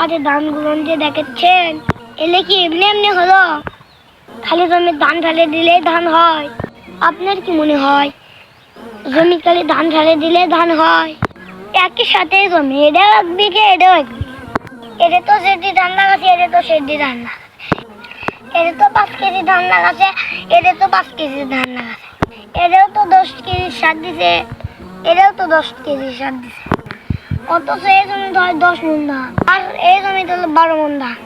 আরে ধানগুলো যে দেখাচ্ছেন এলে কি এমনি এমনি হলো? খালি জমির ধান ঢালে দিলেই ধান হয়? আপনার কি মনে হয় জমি খালি ধান ঢালে দিলে ধান হয়? একই সাথে জমি এটাও এক বিঘে এটাও এক বিঘে, এটা তো সেটি ধান লাগাচ্ছে, এটা তো সেটি ধান লাগাচ্ছে, এটা তো 5 কেজি ধান লাগাচ্ছে, এটা তো 5 কেজি ধান লাগাচ্ছে, এটাও তো 10 কেজি সার দিছে, এটাও তো 10 কেজি সার দিছে, অথচ এই জমি ধর 10 মণ ধান আর এই জমি তো 12 মণ ধান।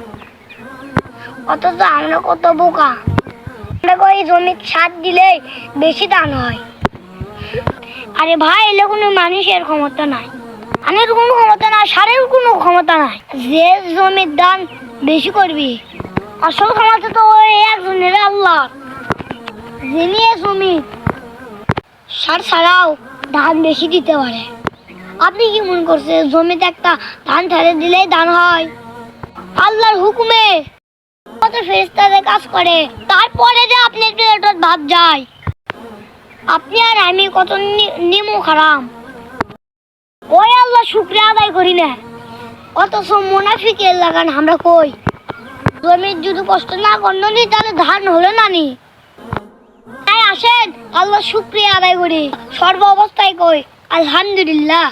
অথচ আমরা কত বোকা, আমরা কই জমি সার দিলেই বেশি ধান হয়। আরে ভাই এলে কোনো মানুষের ক্ষমতা নাই, ধানের কোনো ক্ষমতা নাই, সারের কোনো ক্ষমতা নাই। যে জমির ধান বেশি করবি আসল ক্ষমতা তো ওই একজনের, আল্লাহ, যিনি জমি সার ছাড়াও ধান বেশি দিতে পারে। আপনি কি মনে করছেন জমিতে একটা ধান ঢেলে দিলেই ধান হয়? আল্লাহর হুকুমে কত ফেরেশতারা কাজ করে, তারপরে যে আপনার পেটে ভাত যায়। আপনি আর আমি কত নিমু খারাম, ওই আল্লাহ শুকরিয়া আদায় করি না, অথচ মুনাফিকের লাগান আমরা কই জমির যদি কষ্ট না করনি তাহলে ধান হলো না নি। তাই আসেন আল্লাহ শুকরিয়া আদায় করি, সর্ব অবস্থায় কই আলহামদুলিল্লাহ।